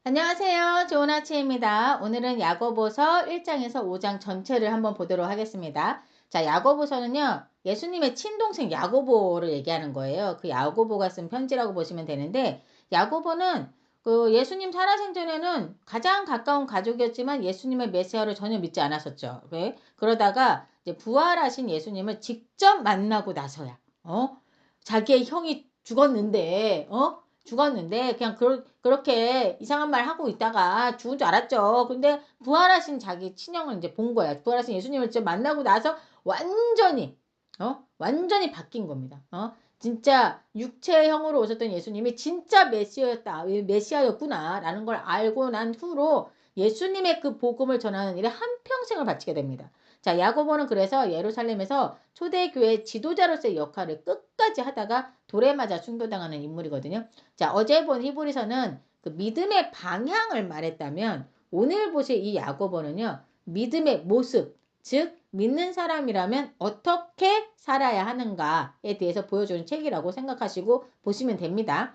안녕하세요. 좋은 아침입니다. 오늘은 야고보서 1장에서 5장 전체를 한번 보도록 하겠습니다. 자, 야고보서는요, 예수님의 친동생 야고보를 얘기하는 거예요. 그 야고보가 쓴 편지라고 보시면 되는데, 야고보는 그 예수님 살아생전에는 가장 가까운 가족이었지만 예수님의 메시아를 전혀 믿지 않았었죠. 왜? 그러다가 이제 부활하신 예수님을 직접 만나고 나서야, 자기의 형이 죽었는데 그냥 그렇게 이상한 말 하고 있다가 죽은 줄 알았죠. 근데 부활하신 자기 친형을 이제 본 거야. 부활하신 예수님을 진짜 만나고 나서 완전히 바뀐 겁니다. 진짜 육체형으로 오셨던 예수님이 진짜 메시아였구나라는 걸 알고 난 후로 예수님의 그 복음을 전하는 일에 한평생을 바치게 됩니다. 자, 야고보는 그래서 예루살렘에서 초대교회 지도자로서의 역할을 끝까지 하다가 돌에 맞아 충돌당하는 인물이거든요. 자, 어제 본 히브리서는 그 믿음의 방향을 말했다면 오늘 보실 이 야고보는요. 믿음의 모습, 즉 믿는 사람이라면 어떻게 살아야 하는가에 대해서 보여주는 책이라고 생각하시고 보시면 됩니다.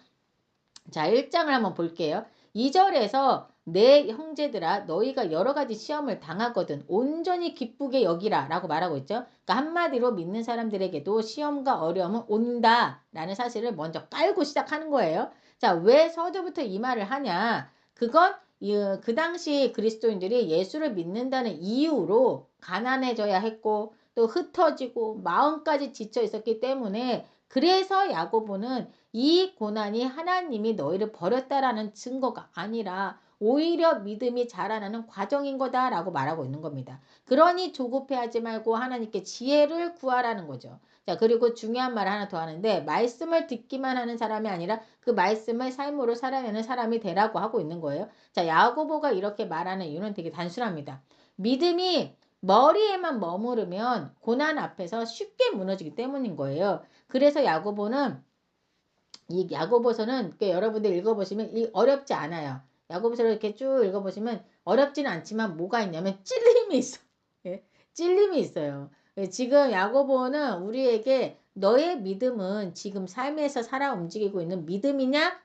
자, 1장을 한번 볼게요. 2절에서 내 형제들아 너희가 여러 가지 시험을 당하거든 온전히 기쁘게 여기라 라고 말하고 있죠. 그러니까 한마디로 믿는 사람들에게도 시험과 어려움은 온다 라는 사실을 먼저 깔고 시작하는 거예요. 자, 왜 서두부터 이 말을 하냐. 그건 그 당시 그리스도인들이 예수를 믿는다는 이유로 가난해져야 했고 또 흩어지고 마음까지 지쳐 있었기 때문에 그래서 야고보는 이 고난이 하나님이 너희를 버렸다라는 증거가 아니라 오히려 믿음이 자라나는 과정인 거다라고 말하고 있는 겁니다. 그러니 조급해하지 말고 하나님께 지혜를 구하라는 거죠. 자, 그리고 중요한 말 하나 더 하는데 말씀을 듣기만 하는 사람이 아니라 그 말씀을 삶으로 살아내는 사람이 되라고 하고 있는 거예요. 자, 야고보가 이렇게 말하는 이유는 되게 단순합니다. 믿음이 머리에만 머무르면 고난 앞에서 쉽게 무너지기 때문인 거예요. 그래서 야고보는 이 야고보서는 여러분들 읽어보시면 어렵지 않아요. 야고보서를 이렇게 쭉 읽어보시면 어렵지는 않지만 뭐가 있냐면 찔림이 있어. 예? 찔림이 있어요. 예, 지금 야고보는 우리에게 너의 믿음은 지금 삶에서 살아 움직이고 있는 믿음이냐?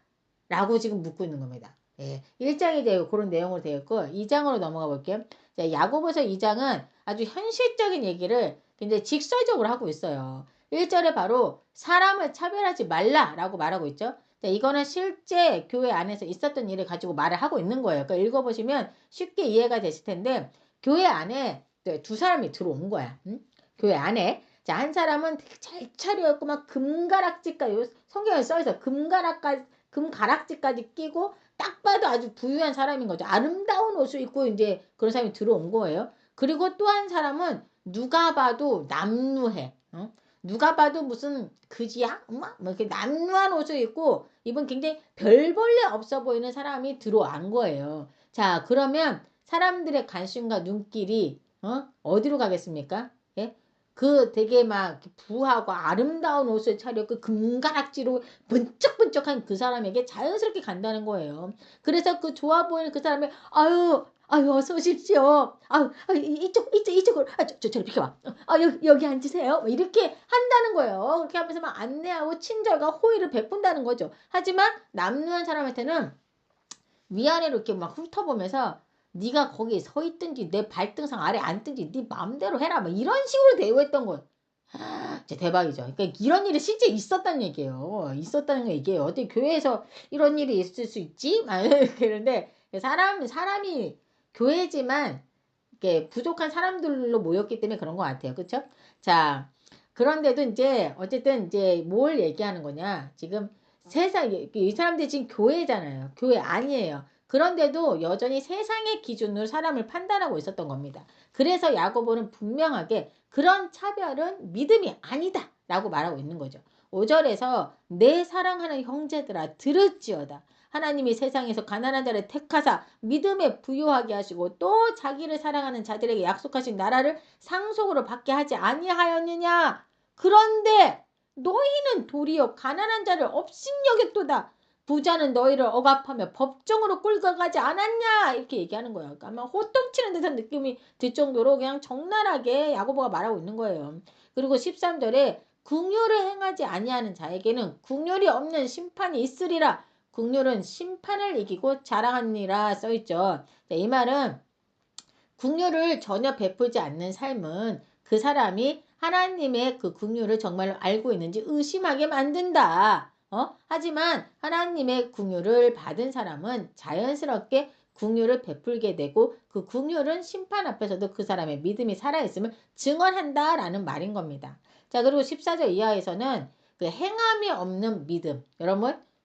라고 지금 묻고 있는 겁니다. 예, 1장이 되고 그런 내용으로 되어 있고 2장으로 넘어가 볼게요. 자, 야고보서 2장은 아주 현실적인 얘기를 굉장히 직설적으로 하고 있어요. 1절에 바로 사람을 차별하지 말라라고 말하고 있죠. 자, 이거는 실제 교회 안에서 있었던 일을 가지고 말을 하고 있는 거예요. 그러니까 읽어보시면 쉽게 이해가 되실 텐데 교회 안에 두 사람이 들어온 거야. 응? 교회 안에. 자, 한 사람은 되게 잘 차려입고 막 금가락지까지 성경에 써있어. 금가락지까지 끼고 딱 봐도 아주 부유한 사람인 거죠. 아름다운 옷을 입고 이제 그런 사람이 들어온 거예요. 그리고 또 한 사람은 누가 봐도 남루해. 누가 봐도 무슨 그지야? 뭐 이렇게 남루한 옷을 입고 이분 굉장히 별 볼일 없어 보이는 사람이 들어온 거예요. 자, 그러면 사람들의 관심과 눈길이 어디로 가겠습니까? 예? 그 되게 막 부하고 아름다운 옷을 차려그 금가락지로 번쩍번쩍한 그 사람에게 자연스럽게 간다는 거예요. 그래서 그 좋아 보이는 그 사람이 아유 어서 오십시오. 이쪽으로 저리 비켜봐. 여기 앉으세요. 뭐 이렇게 한다는 거예요. 그렇게 하면서 막 안내하고 친절과 호의를 베푼다는 거죠. 하지만 남루한 사람한테는 위아래로 이렇게 막 훑어보면서 네가 거기 서 있든지 내 발등상 아래 앉든지 네 마음대로 해라. 막 이런 식으로 대우했던 거예요. 진짜 대박이죠. 그러니까 이런 일이 실제 있었다는 얘기예요. 있었다는 얘기예요. 어떻게 교회에서 이런 일이 있을 수 있지? 막 이러는데 사람이 교회지만 이렇게 부족한 사람들로 모였기 때문에 그런 것 같아요. 그렇죠? 자, 그런데도 이제 어쨌든 이제 뭘 얘기하는 거냐? 지금 세상 이 사람들이 지금 교회잖아요. 교회 아니에요. 그런데도 여전히 세상의 기준으로 사람을 판단하고 있었던 겁니다. 그래서 야고보는 분명하게 그런 차별은 믿음이 아니다 라고 말하고 있는 거죠. 5절에서 내 사랑하는 형제들아 들을지어다. 하나님이 세상에서 가난한 자를 택하사 믿음에 부요하게 하시고 또 자기를 사랑하는 자들에게 약속하신 나라를 상속으로 받게 하지 아니하였느냐. 그런데 너희는 도리어 가난한 자를 업신여겼도다. 부자는 너희를 억압하며 법정으로 끌고 가지 않았냐 이렇게 얘기하는 거예요. 그러니까 아마 호통치는 듯한 느낌이 들 정도로 그냥 적나라하게 야고보가 말하고 있는 거예요. 그리고 13절에 긍휼을 행하지 아니하는 자에게는 긍휼이 없는 심판이 있으리라. 긍휼은 심판을 이기고 자랑하니라 써있죠. 이 말은 긍휼을 전혀 베풀지 않는 삶은 그 사람이 하나님의 그 긍휼을 정말로 알고 있는지 의심하게 만든다. 하지만 하나님의 긍휼을 받은 사람은 자연스럽게 긍휼을 베풀게 되고 그 긍휼은 심판 앞에서도 그 사람의 믿음이 살아있음을 증언한다라는 말인 겁니다. 자, 그리고 14절 이하에서는 그 행함이 없는 믿음.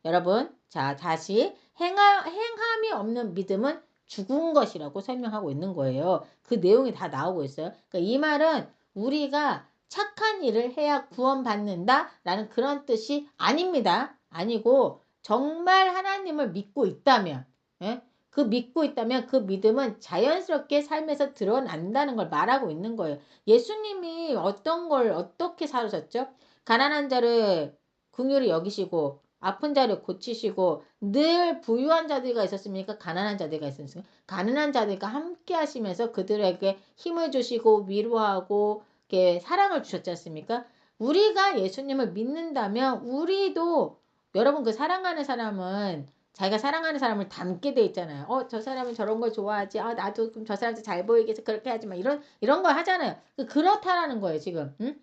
여러분, 자, 다시 행함이 없는 믿음은 죽은 것이라고 설명하고 있는 거예요. 그 내용이 다 나오고 있어요. 그러니까 이 말은 우리가 착한 일을 해야 구원받는다 라는 그런 뜻이 아닙니다. 아니고 정말 하나님을 믿고 있다면, 예? 그 믿고 있다면 그 믿음은 자연스럽게 삶에서 드러난다는 걸 말하고 있는 거예요. 예수님이 어떤 걸 어떻게 살으셨죠? 가난한 자를 긍휼히 여기시고 아픈 자를 고치시고 늘 부유한 자들과 있었습니까? 가난한 자들과 있었습니까? 가난한 자들과 함께 하시면서 그들에게 힘을 주시고 위로하고 이렇게 사랑을 주셨지 않습니까? 우리가 예수님을 믿는다면 우리도 여러분 그 사랑하는 사람은 자기가 사랑하는 사람을 닮게 돼 있잖아요. 저 사람은 저런 걸 좋아하지. 나도 그럼 저 사람한테 잘 보이게 해서 그렇게 하지 마. 이런 거 하잖아요. 그렇다라는 거예요, 지금. 응?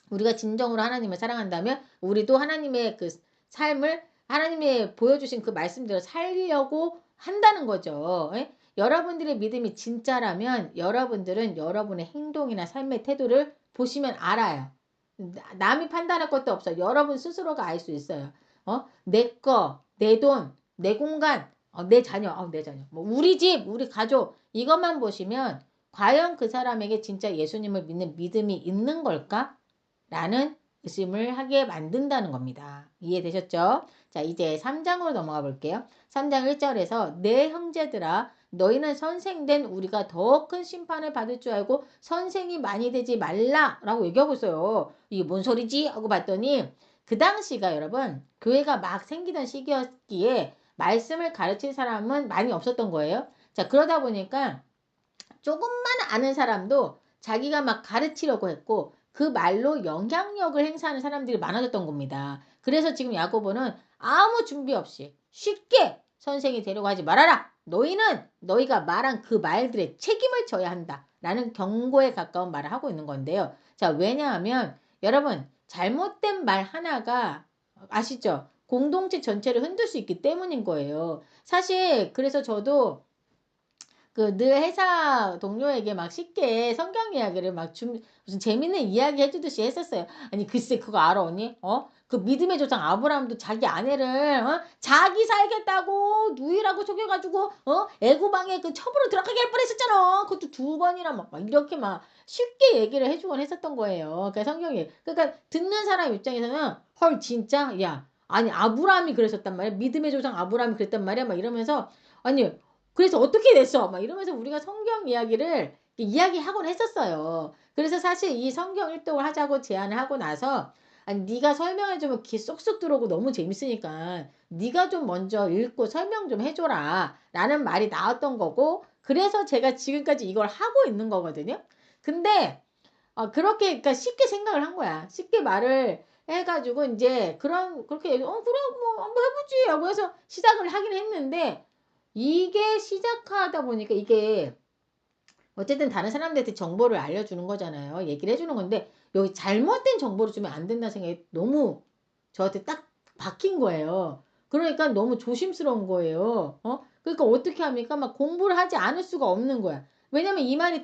우리가 진정으로 하나님을 사랑한다면 우리도 하나님의 그 삶을 하나님의 보여주신 그 말씀대로 살려고 한다는 거죠. 예? 여러분들의 믿음이 진짜라면 여러분들은 여러분의 행동이나 삶의 태도를 보시면 알아요. 남이 판단할 것도 없어요. 여러분 스스로가 알 수 있어요. 내 거, 내 돈, 내 공간, 내 자녀, 내 자녀, 뭐 우리 집, 우리 가족 이것만 보시면 과연 그 사람에게 진짜 예수님을 믿는 믿음이 있는 걸까? 라는 의심을 하게 만든다는 겁니다. 이해되셨죠? 자, 이제 3장으로 넘어가 볼게요. 3장 1절에서 내 형제들아 너희는 선생된 우리가 더 큰 심판을 받을 줄 알고 선생이 많이 되지 말라 라고 얘기하고 있어요. 이게 뭔 소리지? 하고 봤더니 그 당시가 여러분 교회가 막 생기던 시기였기에 말씀을 가르칠 사람은 많이 없었던 거예요. 자, 그러다 보니까 조금만 아는 사람도 자기가 막 가르치려고 했고 그 말로 영향력을 행사하는 사람들이 많아졌던 겁니다. 그래서 지금 야고보는 아무 준비 없이 쉽게 선생이 되려고 하지 말아라. 너희는 너희가 말한 그 말들의 책임을 져야 한다. 라는 경고에 가까운 말을 하고 있는 건데요. 자, 왜냐하면 여러분 잘못된 말 하나가 아시죠? 공동체 전체를 흔들 수 있기 때문인 거예요. 사실 그래서 저도 그 늘 회사 동료에게 막 쉽게 성경 이야기를 막 무슨 재밌는 이야기 해주듯이 했었어요. 아니 글쎄 그거 알아 언니? 그 믿음의 조상 아브라함도 자기 아내를 자기 살겠다고 누이라고 속여가지고 애고방에 그 첩으로 들어가게 할 뻔했었잖아. 그것도 2번이나 막 이렇게 막 쉽게 얘기를 해주곤 했었던 거예요. 그러니까 성경이 그러니까 듣는 사람 입장에서는 헐 진짜 야 아니 아브라함이 그랬었단 말이야. 믿음의 조상 아브라함이 그랬단 말이야. 막 이러면서 아니 그래서 어떻게 됐어? 막 이러면서 우리가 성경 이야기를 이야기하곤 했었어요. 그래서 사실 이 성경 일독을 하자고 제안을 하고 나서 아니 네가 설명해주면 귀 쏙쏙 들어오고 너무 재밌으니까 네가 좀 먼저 읽고 설명 좀 해줘라 라는 말이 나왔던 거고 그래서 제가 지금까지 이걸 하고 있는 거거든요. 근데 그렇게 그러니까 쉽게 생각을 한 거야. 쉽게 말을 해가지고 이제 그렇게 그래 뭐 한번 해보지 하고 해서 시작을 하긴 했는데 이게 시작하다 보니까 이게 어쨌든 다른 사람들한테 정보를 알려주는 거잖아요. 얘기를 해주는 건데 여기 잘못된 정보를 주면 안 된다는 생각이 너무 저한테 딱 박힌 거예요. 그러니까 너무 조심스러운 거예요. 그러니까 어떻게 합니까? 막 공부를 하지 않을 수가 없는 거야. 왜냐면 이 말이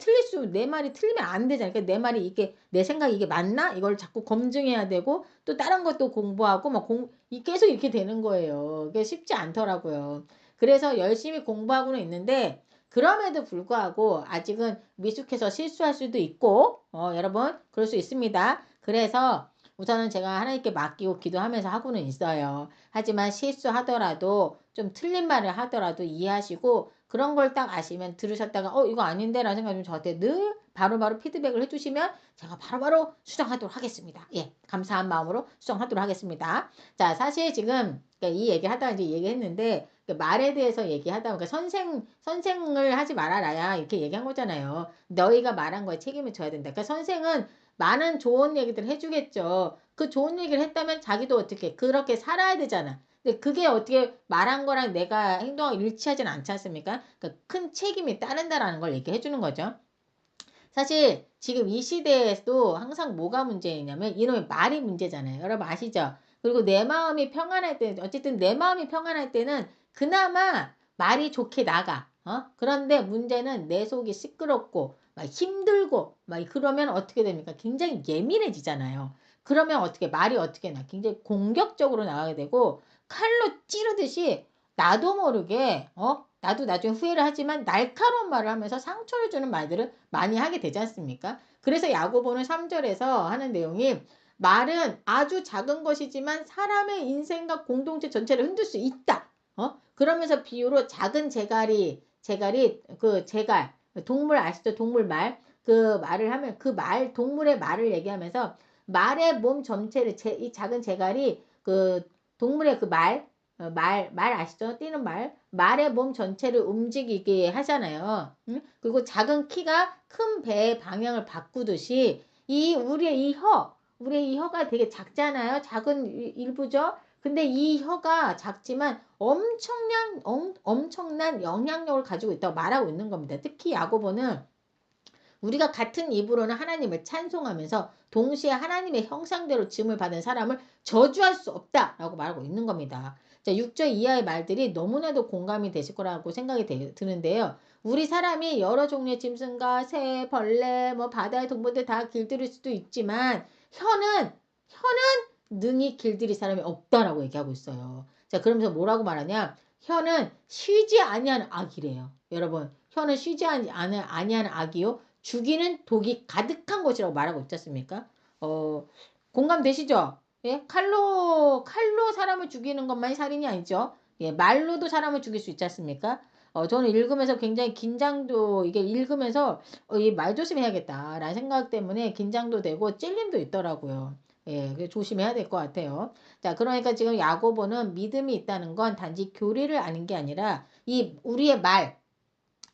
내 말이 틀리면 안 되잖아요. 그러니까 내 말이 이게 내 생각이 이게 맞나? 이걸 자꾸 검증해야 되고 또 다른 것도 공부하고 계속 이렇게 되는 거예요. 그게 쉽지 않더라고요. 그래서 열심히 공부하고는 있는데 그럼에도 불구하고 아직은 미숙해서 실수할 수도 있고 여러분 그럴 수 있습니다. 그래서 우선은 제가 하나님께 맡기고 기도하면서 하고는 있어요. 하지만 실수하더라도 좀 틀린 말을 하더라도 이해하시고 그런 걸 딱 아시면 들으셨다가 이거 아닌데 라는 생각이 저한테 늘 바로바로 피드백을 해주시면 제가 바로바로 수정하도록 하겠습니다. 예, 감사한 마음으로 수정하도록 하겠습니다. 자, 사실 지금 이 얘기 하다가 이제 얘기했는데 말에 대해서 얘기하다 보니까 선생을 하지 말아라야 이렇게 얘기한 거잖아요. 너희가 말한 거에 책임을 져야 된다. 그러니까 선생은 많은 좋은 얘기들 해주겠죠. 그 좋은 얘기를 했다면 자기도 어떻게 그렇게 살아야 되잖아. 근데 그게 어떻게 말한 거랑 내가 행동하고 일치하지는 않지 않습니까? 그러니까 큰 책임이 따른다라는 걸 얘기해 주는 거죠. 사실 지금 이 시대에도 항상 뭐가 문제냐면 이놈의 말이 문제잖아요. 여러분 아시죠? 그리고 내 마음이 평안할 때, 어쨌든 내 마음이 평안할 때는 그나마 말이 좋게 나가. 그런데 문제는 내 속이 시끄럽고 막 힘들고 막 그러면 어떻게 됩니까? 굉장히 예민해지잖아요. 그러면 어떻게 말이 어떻게 나? 굉장히 공격적으로 나가게 되고 칼로 찌르듯이 나도 모르게 나도 나중에 후회를 하지만 날카로운 말을 하면서 상처를 주는 말들을 많이 하게 되지 않습니까? 그래서 야고보는 3절에서 하는 내용이 말은 아주 작은 것이지만 사람의 인생과 공동체 전체를 흔들 수 있다. 그러면서 비유로 작은 제갈이 그 제갈 동물 아시죠? 동물 말. 그 말을 하면 그 말 동물의 말을 얘기하면서 말의 몸 전체를 이 작은 제갈이 그 동물의 그 말 아시죠? 뛰는 말의 몸 전체를 움직이게 하잖아요. 응? 그리고 작은 키가 큰 배의 방향을 바꾸듯이 우리의 이 혀가 되게 작잖아요. 작은 일부죠. 근데 이 혀가 작지만 엄청난 영향력을 가지고 있다고 말하고 있는 겁니다. 특히 야고보는 우리가 같은 입으로는 하나님을 찬송하면서 동시에 하나님의 형상대로 지음을 받은 사람을 저주할 수 없다라고 말하고 있는 겁니다. 자, 6절 이하의 말들이 너무나도 공감이 되실 거라고 생각이 드는데요. 우리 사람이 여러 종류의 짐승과 새, 벌레, 뭐 바다의 동물들 다 길들일 수도 있지만 혀는 능히 길들일 사람이 없다라고 얘기하고 있어요. 자, 그러면서 뭐라고 말하냐? 혀는 쉬지 아니하는 악이래요. 여러분, 혀는 쉬지 아니하는 악이요. 죽이는 독이 가득한 것이라고 말하고 있지 않습니까? 공감되시죠? 예? 칼로 사람을 죽이는 것만이 살인이 아니죠. 예, 말로도 사람을 죽일 수 있지 않습니까? 저는 읽으면서 굉장히 긴장도, 이게 읽으면서, 이 말 조심해야겠다라는 생각 때문에 긴장도 되고 찔림도 있더라고요. 예, 조심해야 될 것 같아요. 자, 그러니까 지금 야고보는 믿음이 있다는 건 단지 교리를 아는 게 아니라 우리의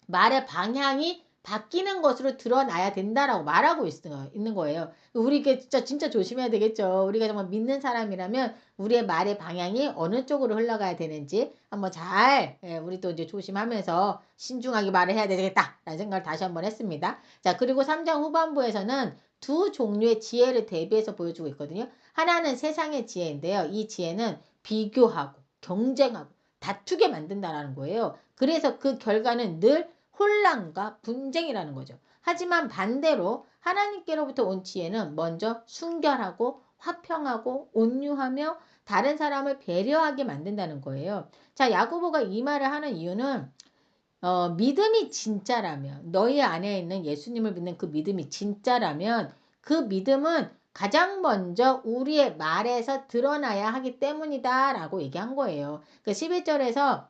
말의 방향이 바뀌는 것으로 드러나야 된다라고 말하고 있는 거예요. 우리 이게 진짜 조심해야 되겠죠. 우리가 정말 믿는 사람이라면 우리의 말의 방향이 어느 쪽으로 흘러가야 되는지 한번 우리도 이제 조심하면서 신중하게 말을 해야 되겠다라는 생각을 다시 한번 했습니다. 자, 그리고 3장 후반부에서는 두 종류의 지혜를 대비해서 보여주고 있거든요. 하나는 세상의 지혜인데요. 이 지혜는 비교하고 경쟁하고 다투게 만든다라는 거예요. 그래서 그 결과는 늘 혼란과 분쟁이라는 거죠. 하지만 반대로 하나님께로부터 온 지혜는 먼저 순결하고 화평하고 온유하며 다른 사람을 배려하게 만든다는 거예요. 자, 야고보가 이 말을 하는 이유는 믿음이 진짜라면 너희 안에 있는 예수님을 믿는 그 믿음이 진짜라면 그 믿음은 가장 먼저 우리의 말에서 드러나야 하기 때문이다 라고 얘기한 거예요. 그 11절에서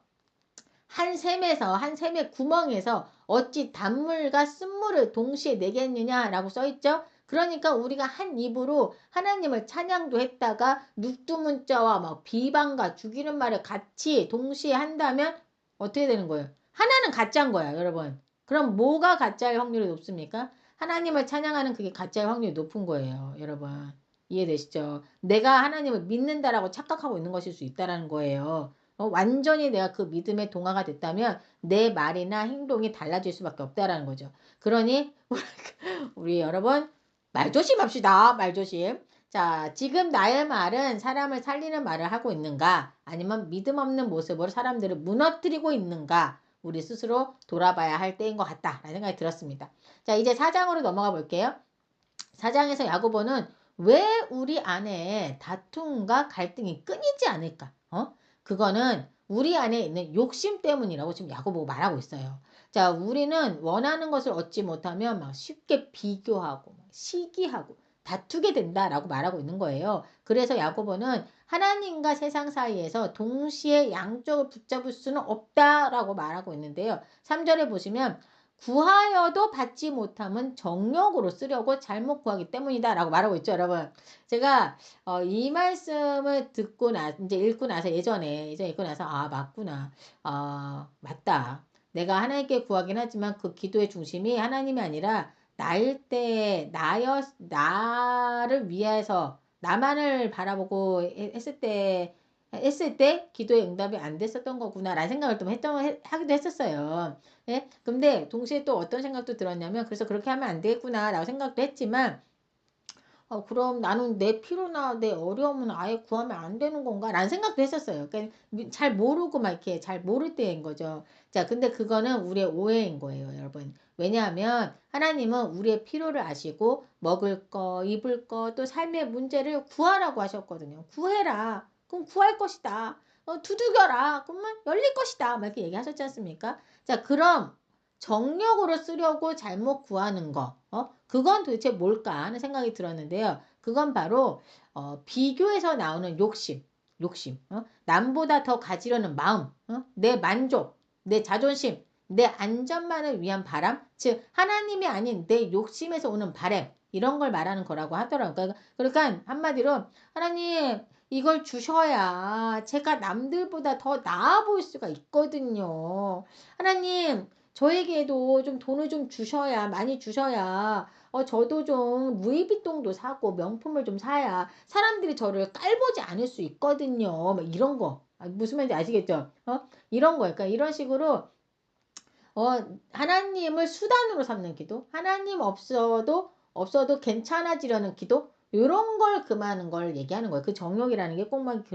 한 샘의 구멍에서 어찌 단물과 쓴물을 동시에 내겠느냐라고 써있죠. 그러니까 우리가 한 입으로 하나님을 찬양도 했다가 육두문자와 막 비방과 죽이는 말을 같이 동시에 한다면 어떻게 되는 거예요? 하나는 가짜인 거야, 여러분. 그럼 뭐가 가짜일 확률이 높습니까? 하나님을 찬양하는 그게 가짜일 확률이 높은 거예요, 여러분. 이해되시죠? 내가 하나님을 믿는다라고 착각하고 있는 것일 수 있다라는 거예요. 완전히 내가 그 믿음에 동화가 됐다면 내 말이나 행동이 달라질 수밖에 없다라는 거죠. 그러니 우리 여러분 말 조심합시다. 말 조심. 자, 지금 나의 말은 사람을 살리는 말을 하고 있는가? 아니면 믿음 없는 모습으로 사람들을 무너뜨리고 있는가? 우리 스스로 돌아봐야 할 때인 것 같다라는 생각이 들었습니다. 자, 이제 4장으로 넘어가 볼게요. 4장에서 야고보는 왜 우리 안에 다툼과 갈등이 끊이지 않을까? 그거는 우리 안에 있는 욕심 때문이라고 지금 야고보가 말하고 있어요. 자, 우리는 원하는 것을 얻지 못하면 막 쉽게 비교하고 시기하고 다투게 된다라고 말하고 있는 거예요. 그래서 야고보는 하나님과 세상 사이에서 동시에 양쪽을 붙잡을 수는 없다라고 말하고 있는데요. 3절에 보시면 구하여도 받지 못함은 정욕으로 쓰려고 잘못 구하기 때문이다 라고 말하고 있죠, 여러분. 제가 이 말씀을 이제 읽고 나서 예전에 읽고 나서 맞구나. 맞다. 내가 하나님께 구하긴 하지만 그 기도의 중심이 하나님이 아니라 나일 때 나를 위해서 나만을 바라보고 했을 때 기도의 응답이 안 됐었던 거구나라는 생각을 좀 하기도 했었어요. 예? 근데 동시에 또 어떤 생각도 들었냐면 그래서 그렇게 하면 안 되겠구나라고 생각도 했지만 그럼 나는 내 필요나 내 어려움은 아예 구하면 안 되는 건가? 라는 생각도 했었어요. 그러니까 잘 모르고 막 이렇게 잘 모를 때인 거죠. 자, 근데 그거는 우리의 오해인 거예요, 여러분. 왜냐하면 하나님은 우리의 필요를 아시고 먹을 거, 입을 거, 또 삶의 문제를 구하라고 하셨거든요. 구해라. 그럼 구할 것이다. 두들겨라. 그러면 열릴 것이다. 막 이렇게 얘기하셨지 않습니까? 자, 그럼 정력으로 쓰려고 잘못 구하는 거. 그건 도대체 뭘까 하는 생각이 들었는데요. 그건 바로 비교에서 나오는 욕심, 남보다 더 가지려는 마음, 내 만족, 내 자존심, 내 안전만을 위한 바람, 즉 하나님이 아닌 내 욕심에서 오는 바람 이런 걸 말하는 거라고 하더라고요. 그러니까 한마디로 하나님 이걸 주셔야 제가 남들보다 더 나아 보일 수가 있거든요. 하나님 저에게도 좀 돈을 좀 주셔야 많이 주셔야 저도 좀 루이비통도 사고 명품을 좀 사야 사람들이 저를 깔보지 않을 수 있거든요. 막 이런 거. 무슨 말인지 아시겠죠? 이런 거. 그러니까 이런 식으로 하나님을 수단으로 삼는 기도, 하나님 없어도 괜찮아지려는 기도, 이런 걸 금하는 걸 얘기하는 거예요. 그 정욕이라는 게 꼭만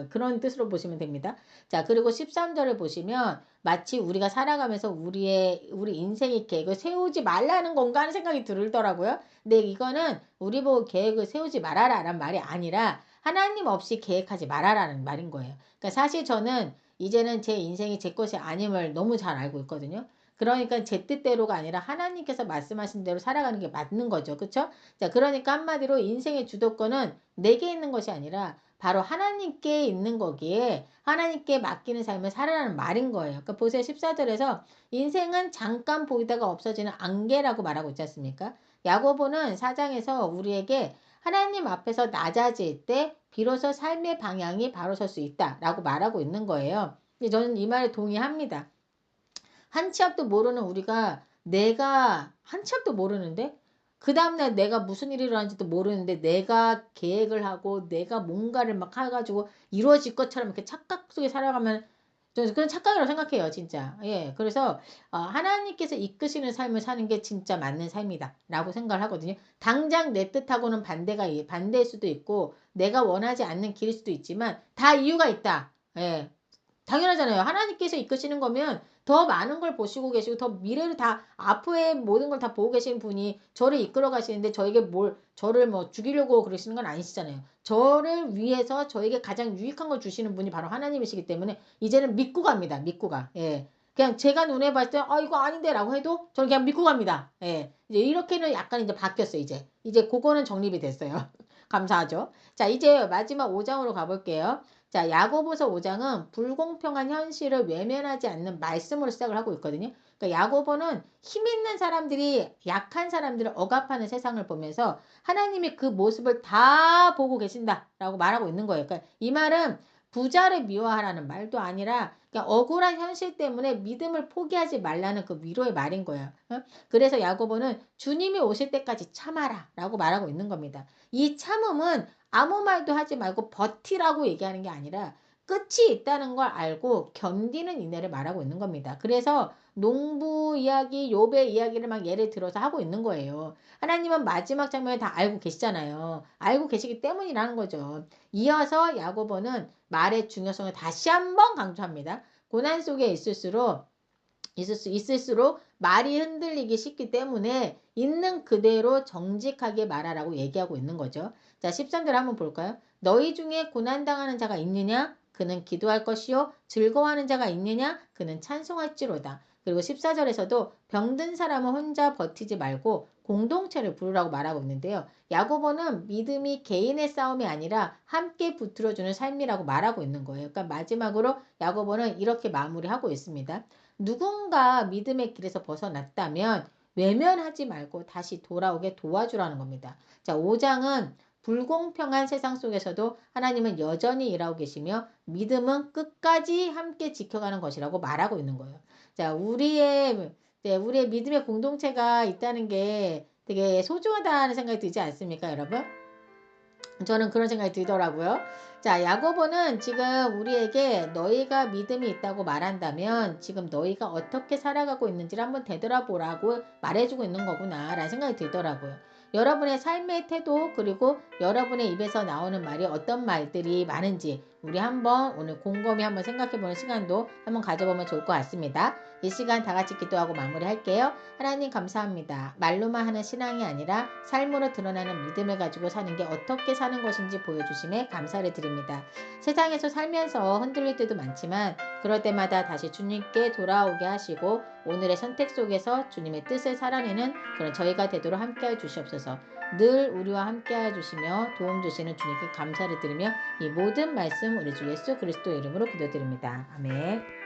그런 뜻으로 보시면 됩니다. 자, 그리고 13절을 보시면 마치 우리가 살아가면서 우리 인생의 계획을 세우지 말라는 건가 하는 생각이 들더라고요. 근데 이거는 우리 보고 계획을 세우지 말아라라는 말이 아니라 하나님 없이 계획하지 말아라는 말인 거예요. 그러니까 사실 저는 이제는 제 인생이 제 것이 아님을 너무 잘 알고 있거든요. 그러니까 제 뜻대로가 아니라 하나님께서 말씀하신 대로 살아가는 게 맞는 거죠. 그쵸? 자, 그러니까 한마디로 인생의 주도권은 내게 있는 것이 아니라 바로 하나님께 있는 거기에 하나님께 맡기는 삶을 살아라는 말인 거예요. 그러니까 보세요. 14절에서 인생은 잠깐 보이다가 없어지는 안개라고 말하고 있지 않습니까? 야고보는 4장에서 우리에게 하나님 앞에서 낮아질 때 비로소 삶의 방향이 바로 설 수 있다라고 말하고 있는 거예요. 저는 이 말에 동의합니다. 한 치 앞도 모르는 우리가 내가 한 치 앞도 모르는데 그 다음날 내가 무슨 일이 일어나는지도 모르는데 내가 계획을 하고 내가 뭔가를 막 해가지고 이루어질 것처럼 이렇게 착각 속에 살아가면 저는 그런 착각이라고 생각해요, 진짜. 예, 그래서 하나님께서 이끄시는 삶을 사는 게 진짜 맞는 삶이다라고 생각을 하거든요. 당장 내 뜻하고는 반대일 수도 있고 내가 원하지 않는 길일 수도 있지만 다 이유가 있다. 예, 당연하잖아요. 하나님께서 이끄시는 거면 더 많은 걸 보시고 계시고 더 미래를 다 앞의 모든 걸 다 보고 계신 분이 저를 이끌어 가시는데 저를 뭐 죽이려고 그러시는 건 아니시잖아요. 저를 위해서 저에게 가장 유익한 걸 주시는 분이 바로 하나님이시기 때문에 이제는 믿고 갑니다. 믿고 가. 예. 그냥 제가 눈에 봤을 때 이거 아닌데라고 해도 저는 그냥 믿고 갑니다. 예. 이제 이렇게는 약간 이제 바뀌었어요, 이제. 이제 그거는 정립이 됐어요. 감사하죠. 자, 이제 마지막 5장으로 가볼게요. 자, 야고보서 5장은 불공평한 현실을 외면하지 않는 말씀으로 시작을 하고 있거든요. 그러니까 야고보는 힘 있는 사람들이 약한 사람들을 억압하는 세상을 보면서 하나님이 그 모습을 다 보고 계신다라고 말하고 있는 거예요. 그러니까 이 말은 부자를 미워하라는 말도 아니라 그냥 억울한 현실 때문에 믿음을 포기하지 말라는 그 위로의 말인 거예요. 그래서 야고보는 주님이 오실 때까지 참아라 라고 말하고 있는 겁니다. 이 참음은 아무 말도 하지 말고 버티라고 얘기하는 게 아니라 끝이 있다는 걸 알고 견디는 인내를 말하고 있는 겁니다. 그래서 농부 이야기, 욥의 이야기를 막 예를 들어서 하고 있는 거예요. 하나님은 마지막 장면을 다 알고 계시잖아요. 알고 계시기 때문이라는 거죠. 이어서 야고보는 말의 중요성을 다시 한번 강조합니다. 고난 속에 있을수록 말이 흔들리기 쉽기 때문에 있는 그대로 정직하게 말하라고 얘기하고 있는 거죠. 자, 13절 한번 볼까요? 너희 중에 고난당하는 자가 있느냐? 그는 기도할 것이요. 즐거워하는 자가 있느냐? 그는 찬송할지로다. 그리고 14절에서도 병든 사람은 혼자 버티지 말고 공동체를 부르라고 말하고 있는데요. 야고보는 믿음이 개인의 싸움이 아니라 함께 붙들어주는 삶이라고 말하고 있는 거예요. 그러니까 마지막으로 야고보는 이렇게 마무리하고 있습니다. 누군가 믿음의 길에서 벗어났다면 외면하지 말고 다시 돌아오게 도와주라는 겁니다. 자, 5장은 불공평한 세상 속에서도 하나님은 여전히 일하고 계시며 믿음은 끝까지 함께 지켜가는 것이라고 말하고 있는 거예요. 자, 우리의 네, 우리의 믿음의 공동체가 있다는 게 되게 소중하다는 생각이 들지 않습니까, 여러분? 저는 그런 생각이 들더라고요. 자, 야고보는 지금 우리에게 너희가 믿음이 있다고 말한다면 지금 너희가 어떻게 살아가고 있는지를 한번 되돌아보라고 말해주고 있는 거구나 라는 생각이 들더라고요. 여러분의 삶의 태도 그리고 여러분의 입에서 나오는 말이 어떤 말들이 많은지 우리 한번 오늘 곰곰이 한번 생각해보는 시간도 한번 가져보면 좋을 것 같습니다. 이 시간 다 같이 기도하고 마무리할게요. 하나님 감사합니다. 말로만 하는 신앙이 아니라 삶으로 드러나는 믿음을 가지고 사는 게 어떻게 사는 것인지 보여주심에 감사를 드립니다. 세상에서 살면서 흔들릴 때도 많지만 그럴 때마다 다시 주님께 돌아오게 하시고 오늘의 선택 속에서 주님의 뜻을 살아내는 그런 저희가 되도록 함께해 주시옵소서. 늘 우리와 함께해 주시며 도움 주시는 주님께 감사를 드리며 이 모든 말씀 우리 주 예수 그리스도 이름으로 기도드립니다. 아멘.